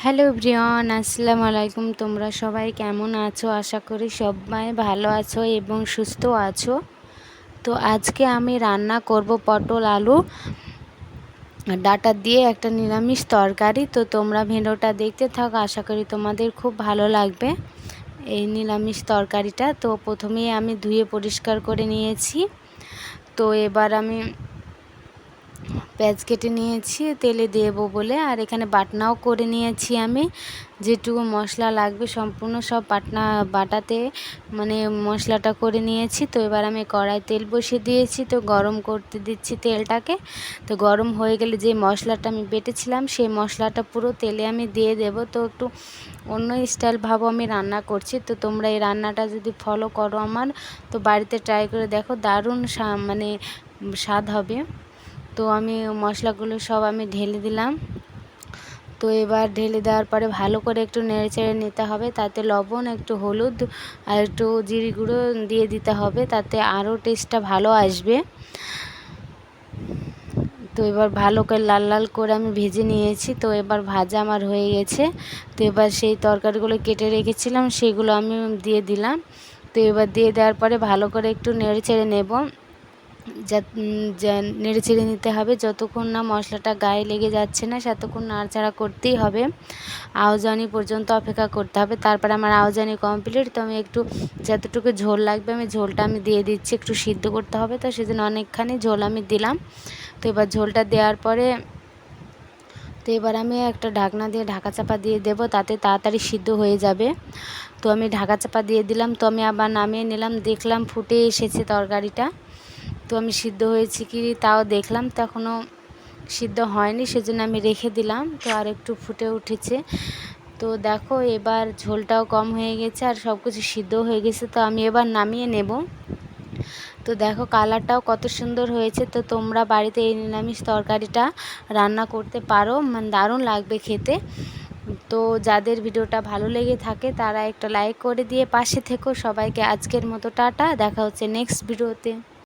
Hello everyone, আসসালামু আলাইকুম। তোমরা সবাই কেমন আছো? আশা করি সবাই ভালো আছো এবং সুস্থ আছো। তো আজকে আমি রান্না করব পটল আলু ডাঁটা দিয়ে একটা নিরামিষ তরকারি। তো তোমরা ভিডিওটা দেখতে থাকো, আশা করি তোমাদের খুব ভালো লাগবে এই নিরামিষ তরকারিটা। তো প্রথমেই আমি ধুয়ে পরিষ্কার করে নিয়েছি। তো এবার আমি পেঁয়াজ কেটে নিয়েছি তেলে দেবো বলে, আর এখানে বাটনাও করে নিয়েছি। আমি যেটুকু মশলা লাগবে সম্পূর্ণ সব বাটাতে মানে মশলাটা করে নিয়েছি। তো এবার আমি কড়াই তেল বসিয়ে দিয়েছি, তো গরম করতে দিচ্ছি তেলটাকে। তো গরম হয়ে গেলে যে মশলাটা আমি বেটেছিলাম সেই মশলাটা পুরো তেলে আমি দিয়ে দেব। তো একটু অন্য স্টাইল ভাবো আমি রান্না করছি। তো তোমরা এই রান্নাটা যদি ফলো করো আমার, তো বাড়িতে ট্রাই করে দেখো, দারুণ মানে স্বাদ হবে। তো আমি মশলাগুলো সব আমি ঢেলে দিলাম। তো এবার ঢেলে দেওয়ার পরে ভালো করে একটু নেড়েচেড়ে নিতে হবে। তাতে লবণ, একটু হলুদ আর একটু জিরে গুঁড়ো দিয়ে দিতে হবে, তাতে আরও টেস্টটা ভালো আসবে। তো এবার ভালো করে লাল লাল করে আমি ভেজে নিয়েছি। তো এবার ভাজা আমার হয়ে গেছে। তো এবার সেই তরকারিগুলো কেটে রেখেছিলাম সেগুলো আমি দিয়ে দিলাম। তো এবার দিয়ে দেওয়ার পরে ভালো করে একটু নেড়েচেড়ে নেব। নেড়ে চেড়ে নিতে হবে যতক্ষণ না মশলাটা গায়ে লেগে যাচ্ছে না, ততক্ষণ নাড়াচাড়া করতেই হবে। আওজানি পর্যন্ত অপেক্ষা করতে হবে। তারপর আমার আওজানি কমপ্লিট। তো আমি একটু যতটুকু ঝোল লাগবে ঝোলটা আমি দিয়ে দিচ্ছি। একটু সিদ্ধ করতে হবে, তো সেজন্য অনেকখানি ঝোল আমি দিলাম। তো এবার ঝোলটা দেওয়ার পরে এবার আমি একটা ঢাকনা দিয়ে ঢাকা চাপা দিয়ে দেবো, তাতে তাড়াতাড়ি সিদ্ধ হয়ে যাবে। তো আমি ঢাকা চাপা দিয়ে দিলাম। তো আমি আবার নামিয়ে নিলাম, দেখলাম ফুটে এসেছে তরকারিটা। তো আমি সিদ্ধ হয়েছে কি তাও দেখলাম, তো এখনও সিদ্ধ হয়নি, সেজন্য আমি রেখে দিলাম। তো আর একটু ফুটে উঠেছে। তো দেখো এবার ঝোলটাও কম হয়ে গেছে আর সব কিছু সিদ্ধ হয়ে গেছে। তো আমি এবার নামিয়ে নেব। তো দেখো কালারটাও কত সুন্দর হয়েছে। তো তোমরা বাড়িতে এই নিরামিষ তরকারিটা রান্না করতে পারো, দারুণ লাগবে খেতে। তো যাদের ভিডিওটা ভালো লেগে থাকে তারা একটা লাইক করে দিয়ে পাশে থেকো। সবাইকে আজকের মতো টাটা, দেখা হচ্ছে নেক্সট ভিডিওতে।